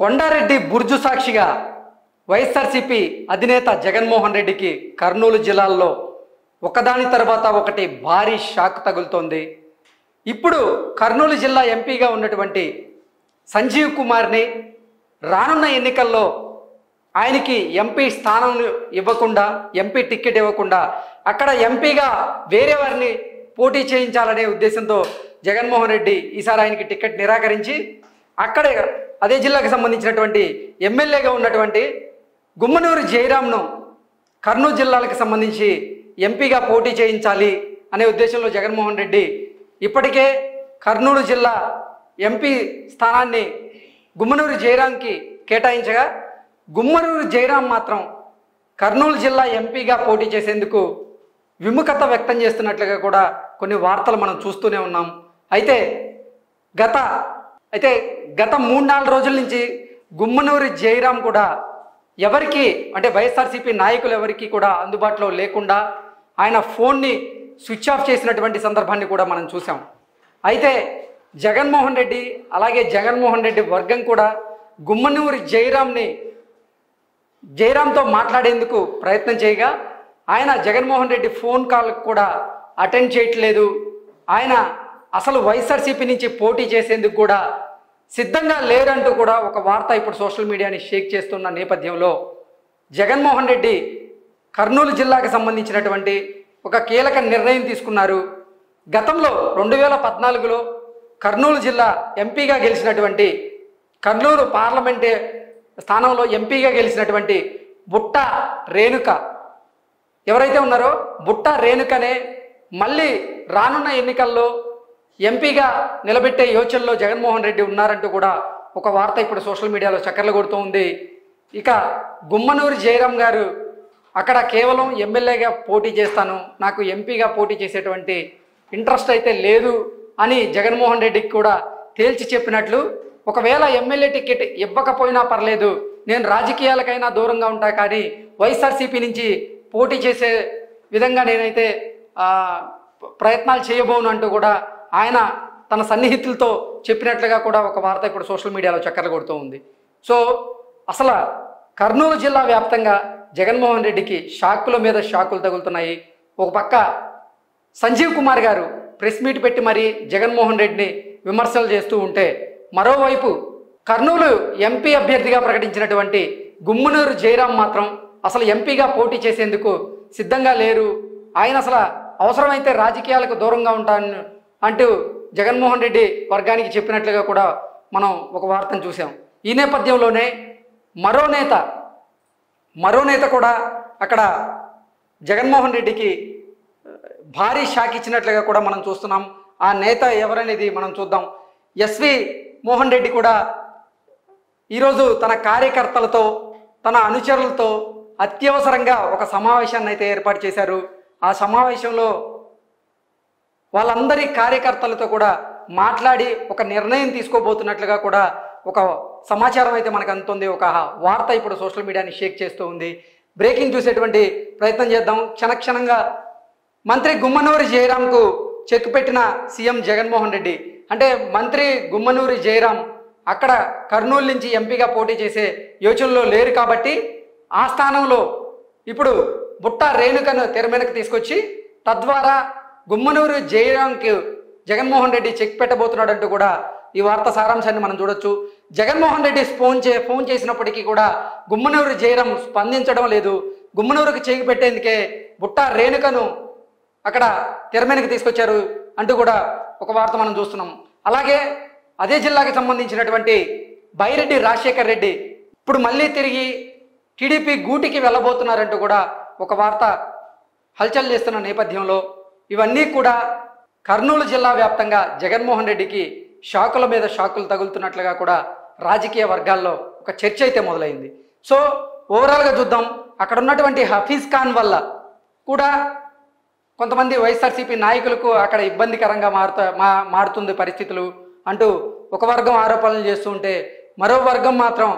కొండారెడ్డి బుర్జు సాక్షిగా వైఎస్ఆర్సీపీ అధినేత జగన్మోహన్ రెడ్డికి కర్నూలు జిల్లాల్లో ఒకదాని తర్వాత ఒకటి భారీ షాక్ తగులుతోంది. ఇప్పుడు కర్నూలు జిల్లా ఎంపీగా ఉన్నటువంటి సంజీవ్ కుమార్ని రానున్న ఎన్నికల్లో ఆయనకి ఎంపీ స్థానం ఇవ్వకుండా, ఎంపీ టికెట్ ఇవ్వకుండా అక్కడ ఎంపీగా వేరే వారిని పోటీ చేయించాలనే ఉద్దేశంతో జగన్మోహన్ రెడ్డి ఈసారి ఆయనకి టికెట్ నిరాకరించి అక్కడే అదే జిల్లాకు సంబంధించినటువంటి ఎమ్మెల్యేగా ఉన్నటువంటి గుమ్మనూరు జయరాంను కర్నూలు జిల్లాలకు సంబంధించి ఎంపీగా పోటీ చేయించాలి అనే ఉద్దేశంలో జగన్మోహన్ రెడ్డి ఇప్పటికే కర్నూలు జిల్లా ఎంపీ స్థానాన్ని గుమ్మనూరు జయరాంకి కేటాయించగా గుమ్మనూరు జయరాం మాత్రం కర్నూలు జిల్లా ఎంపీగా పోటీ చేసేందుకు విముఖత వ్యక్తం చేస్తున్నట్లుగా కూడా కొన్ని వార్తలు మనం చూస్తూనే ఉన్నాం. అయితే గత 3-4 రోజుల నుంచి గుమ్మనూరు జయరాం కూడా ఎవరికి అంటే వైఎస్ఆర్సీపీ నాయకులు ఎవరికి కూడా అందుబాటులో లేకుండా ఆయన ఫోన్ని స్విచ్ ఆఫ్ చేసినటువంటి సందర్భాన్ని కూడా మనం చూసాం. అయితే జగన్మోహన్ రెడ్డి అలాగే జగన్మోహన్ రెడ్డి వర్గం కూడా గుమ్మనూరు జయరాంతో మాట్లాడేందుకు ప్రయత్నం చేయగా ఆయన జగన్మోహన్ రెడ్డి ఫోన్ కాల్కి కూడా అటెండ్ చేయట్లేదు. ఆయన అసలు వైఎస్ఆర్సీపీ నుంచి పోటీ చేసేందుకు కూడా సిద్ధంగా లేరంటూ కూడా ఒక వార్త ఇప్పుడు సోషల్ మీడియాని షేక్ చేస్తున్న నేపథ్యంలో జగన్మోహన్ రెడ్డి కర్నూలు జిల్లాకు సంబంధించినటువంటి ఒక కీలక నిర్ణయం తీసుకున్నారు. గతంలో 2014లో కర్నూలు జిల్లా ఎంపీగా గెలిచినటువంటి కర్నూలు పార్లమెంటే స్థానంలో ఎంపీగా గెలిచినటువంటి బుట్ట రేణుక ఎవరైతే ఉన్నారో బుట్ట రేణుకనే మళ్ళీ రానున్న ఎన్నికల్లో ఎంపీగా నిలబెట్టే యోచనలో జగన్మోహన్ రెడ్డి ఉన్నారంటూ కూడా ఒక వార్త ఇప్పుడు సోషల్ మీడియాలో చక్కర్లు కొడుతూ ఉంది. ఇక గుమ్మనూరు జయరాం గారు అక్కడ కేవలం ఎమ్మెల్యేగా పోటీ చేస్తాను, నాకు ఎంపీగా పోటీ చేసేటువంటి ఇంట్రెస్ట్ అయితే లేదు అని జగన్మోహన్ రెడ్డికి కూడా తేల్చి చెప్పినట్లు, ఒకవేళ ఎమ్మెల్యే టికెట్ ఇవ్వకపోయినా పర్లేదు, నేను రాజకీయాలకైనా దూరంగా ఉంటా కానీ వైఎస్ఆర్సీపీ నుంచి పోటీ చేసే విధంగా నేనైతే ప్రయత్నాలు చేయబోను అంటూ కూడా ఆయన తన సన్నిహితులతో చెప్పినట్లుగా కూడా ఒక వార్త ఇప్పుడు సోషల్ మీడియాలో చక్కర్లు కొడుతూ ఉంది. సో అసలు కర్నూలు జిల్లా వ్యాప్తంగా జగన్మోహన్ రెడ్డికి షాకుల మీద షాకులు తగులుతున్నాయి. ఒక పక్క సంజీవ్ కుమార్ గారు ప్రెస్ మీట్ పెట్టి మరీ జగన్మోహన్ రెడ్డిని విమర్శలు చేస్తూ ఉంటే, మరోవైపు కర్నూలు ఎంపీ అభ్యర్థిగా ప్రకటించినటువంటి గుమ్మనూరు జయరాం మాత్రం అసలు ఎంపీగా పోటీ చేసేందుకు సిద్ధంగా లేరు, ఆయన అసలు అవసరమైతే రాజకీయాలకు దూరంగా ఉంటాను అంటూ జగన్మోహన్ రెడ్డి వర్గానికి చెప్పినట్లుగా కూడా మనం ఒక వార్తను చూసాం. ఈ నేపథ్యంలోనే మరో నేత కూడా అక్కడ జగన్మోహన్ రెడ్డికి భారీ షాక్ ఇచ్చినట్లుగా కూడా మనం చూస్తున్నాం. ఆ నేత ఎవరనేది మనం చూద్దాం. ఎస్వి మోహన్ రెడ్డి కూడా ఈరోజు తన కార్యకర్తలతో తన అనుచరులతో అత్యవసరంగా ఒక సమావేశాన్ని అయితే ఏర్పాటు చేశారు. ఆ సమావేశంలో వాళ్ళందరి కార్యకర్తలతో కూడా మాట్లాడి ఒక నిర్ణయం తీసుకోబోతున్నట్లుగా కూడా ఒక సమాచారం అయితే మనకు అందుతుంది. ఒక వార్త ఇప్పుడు సోషల్ మీడియాని షేక్ చేస్తూ ఉంది. బ్రేకింగ్ చూసేటువంటి ప్రయత్నం చేద్దాం. క్షణక్షణంగా మంత్రి గుమ్మనూరు జయరాంకు చెక్ పెట్టిన సీఎం జగన్మోహన్ రెడ్డి. అంటే మంత్రి గుమ్మనూరు జయరాం అక్కడ కర్నూలు నుంచి ఎంపీగా పోటీ చేసే యోచనలో లేరు కాబట్టి ఆ స్థానంలో ఇప్పుడు బుట్ట రేణుకను తెర మీదకు తీసుకొచ్చి తద్వారా గుమ్మనూరు జయరాంకి జగన్మోహన్ రెడ్డి చెక్ పెట్టబోతున్నాడు అంటూ కూడా ఈ వార్త సారాంశాన్ని మనం చూడొచ్చు. జగన్మోహన్ రెడ్డి ఫోన్ చేసినప్పటికీ కూడా గుమ్మనూరు జయరాం స్పందించడం లేదు. గుమ్మనూరుకు చెక్ పెట్టేందుకే బుట్ట రేణుకను అక్కడ తెర మీదకి తీసుకొచ్చారు అంటూ కూడా ఒక వార్త మనం చూస్తున్నాం. అలాగే అదే జిల్లాకి సంబంధించినటువంటి బైరెడ్డి రాజశేఖర్ రెడ్డి ఇప్పుడు మళ్ళీ తిరిగి టీడీపీ గూటికి వెళ్ళబోతున్నారంటూ కూడా ఒక వార్త హల్చల్ చేస్తున్న నేపథ్యంలో ఇవన్నీ కూడా కర్నూలు జిల్లా వ్యాప్తంగా జగన్మోహన్ రెడ్డికి షాకుల మీద షాకులు తగులుతున్నట్లుగా కూడా రాజకీయ వర్గాల్లో ఒక చర్చ అయితే మొదలైంది. సో ఓవరాల్గా చూద్దాం, అక్కడ ఉన్నటువంటి హఫీజ్ ఖాన్ వల్ల కూడా కొంతమంది వైఎస్ఆర్సీపీ నాయకులకు అక్కడ ఇబ్బందికరంగా మారుతుంది పరిస్థితులు అంటూ ఒక వర్గం ఆరోపణలు చేస్తూ ఉంటే, మరో వర్గం మాత్రం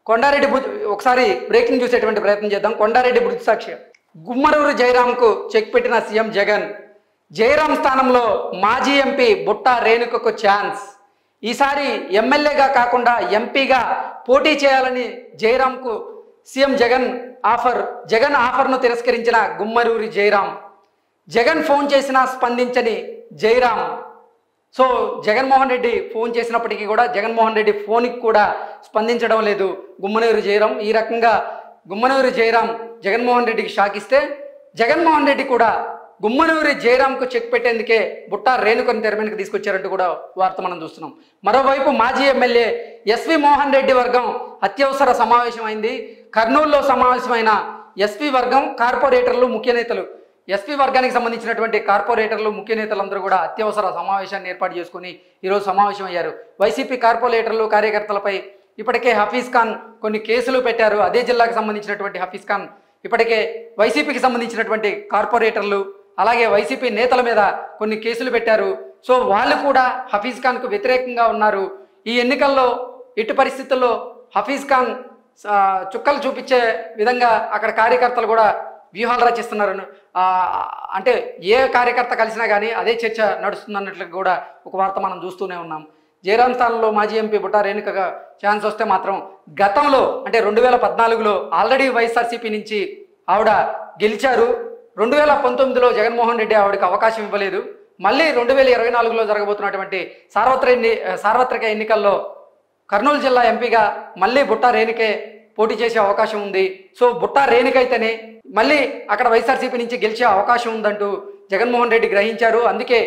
కొండారెడ్డి ఒకసారి బ్రేకింగ్ చూసేటువంటి ప్రయత్నం చేద్దాం. కొండారెడ్డి మృతి సాక్షి గుమ్మనూరు జయరాంకు చెక్ పెట్టిన సీఎం జగన్, జయరాం స్థానంలో మాజీ ఎంపీ బుట్ట రేణుకకు ఛాన్స్. ఈసారి ఎమ్మెల్యేగా కాకుండా ఎంపీగా పోటీ చేయాలని జయరాంకు సీఎం జగన్ ఆఫర్ను తిరస్కరించిన గుమ్మనూరి జయరాం. జగన్ ఫోన్ చేసినా స్పందించని జయరాం. సో జగన్మోహన్ రెడ్డి ఫోన్ చేసినప్పటికీ కూడా జగన్మోహన్ రెడ్డి ఫోన్కి కూడా స్పందించడం లేదు గుమ్మనూరి జయరాం. ఈ రకంగా గుమ్మనూరి జయరాం జగన్మోహన్ రెడ్డికి షాక్ ఇస్తే, జగన్మోహన్ రెడ్డి కూడా గుమ్మనూరి జయరాంకు చెక్ పెట్టేందుకే బుట్టా రేణుకను తెర మీదకి తీసుకొచ్చారంటూ కూడా వార్త మనం చూస్తున్నాం. మరోవైపు మాజీ ఎమ్మెల్యే ఎస్వి మోహన్ రెడ్డి వర్గం అత్యవసర సమావేశం అయింది. కర్నూలులో సమావేశమైన ఎస్పీ వర్గం కార్పొరేటర్లు ముఖ్య నేతలు, ఎస్పీ వర్గానికి సంబంధించినటువంటి కార్పొరేటర్లు ముఖ్య నేతలందరూ కూడా అత్యవసర సమావేశాన్ని ఏర్పాటు చేసుకుని ఈరోజు సమావేశం అయ్యారు. వైసీపీ కార్పొరేటర్లు కార్యకర్తలపై ఇప్పటికే హఫీజ్ ఖాన్ కొన్ని కేసులు పెట్టారు. అదే జిల్లాకు సంబంధించినటువంటి హఫీజ్ ఖాన్ ఇప్పటికే వైసీపీకి సంబంధించినటువంటి కార్పొరేటర్లు అలాగే వైసీపీ నేతల మీద కొన్ని కేసులు పెట్టారు. సో వాళ్ళు కూడా హఫీజ్ ఖాన్కు వ్యతిరేకంగా ఉన్నారు. ఈ ఎన్నికల్లో ఎట్టి పరిస్థితుల్లో హఫీజ్ ఖాన్ చుక్కలు చూపించే విధంగా అక్కడ కార్యకర్తలు కూడా వ్యూహాలు రచిస్తున్నారు. అంటే ఏ కార్యకర్త కలిసినా కానీ అదే చర్చ నడుస్తుందన్నట్లు కూడా ఒక వార్త మనం చూస్తూనే ఉన్నాం. జయరాం స్థానంలో మాజీ ఎంపీ బుట్టా రేణుకగా ఛాన్స్ వస్తే మాత్రం గతంలో అంటే 2014లో ఆల్రెడీ వైఎస్ఆర్సీపీ నుంచి ఆవిడ గెలిచారు. 2019లో జగన్మోహన్ రెడ్డి ఆవిడకి అవకాశం ఇవ్వలేదు. మళ్ళీ 2024లో జరగబోతున్నటువంటి సార్వత్రిక ఎన్నికల్లో కర్నూలు జిల్లా ఎంపీగా మళ్ళీ బుట్టా రేణుకే పోటీ చేసే అవకాశం ఉంది. సో బుట్టా రేణుకైతేనే మళ్ళీ అక్కడ వైఎస్ఆర్సీపీ నుంచి గెలిచే అవకాశం ఉందంటూ జగన్మోహన్ రెడ్డి గ్రహించారు. అందుకే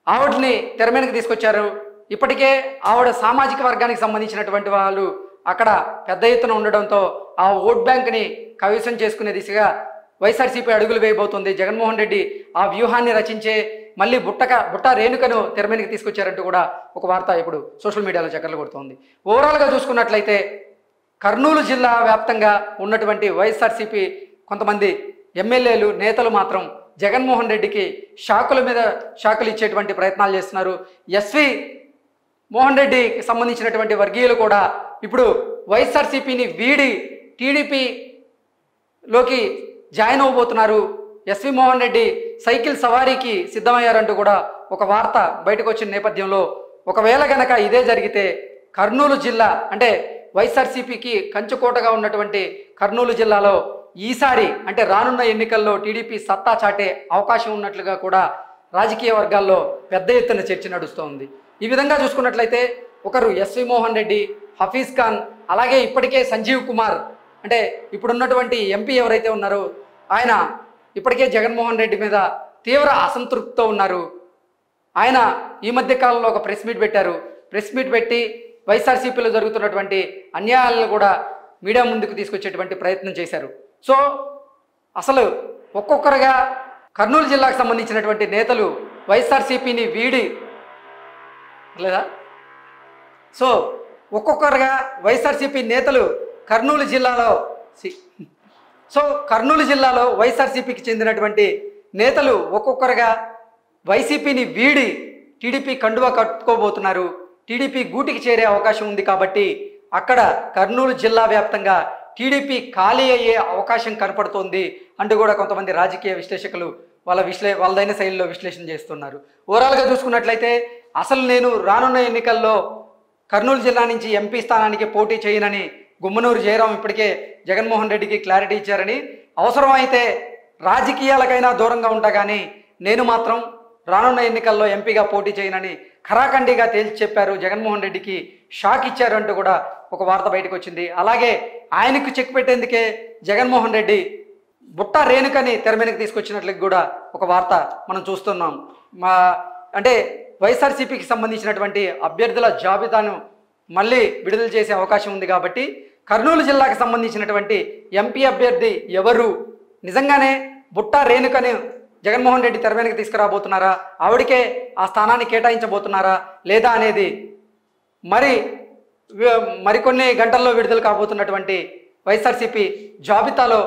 ఆవిడని తెర మీదకి తీసుకొచ్చారు. ఇప్పటికే ఆవిడ సామాజిక వర్గానికి సంబంధించినటువంటి వాళ్ళు అక్కడ పెద్ద ఎత్తున ఉండడంతో ఆ ఓట్ బ్యాంక్ని కైవసం చేసుకునే దిశగా వైఎస్ఆర్సీపీ అడుగులు వేయబోతుంది. జగన్మోహన్ రెడ్డి ఆ వ్యూహాన్ని రచించే మళ్ళీ బుట్టా రేణుకను తెర మీదకి తీసుకొచ్చారంటూ కూడా ఒక వార్త ఇప్పుడు సోషల్ మీడియాలో చక్కర్లు కొడుతోంది. ఓవరాల్గా చూసుకున్నట్లయితే కర్నూలు జిల్లా వ్యాప్తంగా ఉన్నటువంటి వైఎస్ఆర్సీపీ కొంతమంది ఎమ్మెల్యేలు నేతలు మాత్రం జగన్మోహన్ రెడ్డికి షాకుల మీద షాకులు ఇచ్చేటువంటి ప్రయత్నాలు చేస్తున్నారు. ఎస్వి మోహన్ రెడ్డికి సంబంధించినటువంటి వర్గీయులు కూడా ఇప్పుడు వైఎస్ఆర్సీపీని వీడి టీడీపీలోకి జాయిన్ అవ్వబోతున్నారు. ఎస్వి మోహన్ రెడ్డి సైకిల్ సవారీకి సిద్ధమయ్యారంటూ కూడా ఒక వార్త బయటకు వచ్చిన నేపథ్యంలో ఒకవేళ గనక ఇదే జరిగితే కర్నూలు జిల్లా అంటే వైఎస్ఆర్సీపీకి కంచుకోటగా ఉన్నటువంటి కర్నూలు జిల్లాలో ఈసారి అంటే రానున్న ఎన్నికల్లో టీడీపీ సత్తా చాటే అవకాశం ఉన్నట్లుగా కూడా రాజకీయ వర్గాల్లో పెద్ద ఎత్తున చర్చ నడుస్తోంది. ఈ విధంగా చూసుకున్నట్లయితే ఒకరు ఎస్వి మోహన్ రెడ్డి, హఫీజ్ ఖాన్, అలాగే ఇప్పటికే సంజీవ్ కుమార్ అంటే ఇప్పుడున్నటువంటి ఎంపీ ఎవరైతే ఉన్నారో ఆయన ఇప్పటికే జగన్మోహన్ రెడ్డి మీద తీవ్ర అసంతృప్తితో ఉన్నారు. ఆయన ఈ మధ్య కాలంలో ఒక ప్రెస్ మీట్ పెట్టారు. ప్రెస్ మీట్ పెట్టి వైఎస్ఆర్సీపీలో జరుగుతున్నటువంటి అన్యాయాలను కూడా మీడియా ముందుకు తీసుకొచ్చేటువంటి ప్రయత్నం చేశారు. సో అసలు ఒక్కొక్కరుగా కర్నూలు జిల్లాకు సంబంధించినటువంటి నేతలు వైఎస్ఆర్సీపీని వీడి లేదా సో ఒక్కొక్కరుగా వైఎస్ఆర్సీపీ నేతలు కర్నూలు జిల్లాలో వైఎస్ఆర్సీపీకి చెందినటువంటి నేతలు ఒక్కొక్కరుగా వైసీపీని వీడి టీడీపీ కండువా కట్టుకోబోతున్నారు. టీడీపీ గూటికి చేరే అవకాశం ఉంది. కాబట్టి అక్కడ కర్నూలు జిల్లా వ్యాప్తంగా టీడీపీ అయ్యే అవకాశం కనపడుతోంది అంటూ కూడా కొంతమంది రాజకీయ విశ్లేషకులు వాళ్ళదైన శైలిలో విశ్లేషణ చేస్తున్నారు. ఓవరాల్గా చూసుకున్నట్లయితే అసలు నేను రానున్న ఎన్నికల్లో కర్నూలు జిల్లా నుంచి ఎంపీ స్థానానికి పోటీ చేయనని గుమ్మనూరు జయరాం ఇప్పటికే జగన్మోహన్ రెడ్డికి క్లారిటీ ఇచ్చారని, అవసరమైతే రాజకీయాలకైనా దూరంగా ఉంటా కానీ నేను మాత్రం రానున్న ఎన్నికల్లో ఎంపీగా పోటీ చేయనని ఖరాఖండిగా తేల్చి చెప్పారు. జగన్మోహన్ రెడ్డికి షాక్ ఇచ్చారు అంటూ కూడా ఒక వార్త బయటకు వచ్చింది. అలాగే ఆయనకు చెక్ పెట్టేందుకే జగన్మోహన్ రెడ్డి బుట్టా రేణుకని తెర మీదకి తీసుకొచ్చినట్లకి కూడా ఒక వార్త మనం చూస్తున్నాం. అంటే వైఎస్ఆర్సీపీకి సంబంధించినటువంటి అభ్యర్థుల జాబితాను మళ్ళీ విడుదల చేసే అవకాశం ఉంది. కాబట్టి కర్నూలు జిల్లాకు సంబంధించినటువంటి ఎంపీ అభ్యర్థి ఎవరు, నిజంగానే బుట్టా రేణుకని జగన్మోహన్ రెడ్డి తెర మీదకి తీసుకురాబోతున్నారా, ఆవిడకే ఆ స్థానాన్ని కేటాయించబోతున్నారా లేదా అనేది మరికొన్ని గంటల్లో విడుదల కాబోతున్నటువంటి వైఎస్ఆర్సీపీ జాబితాలో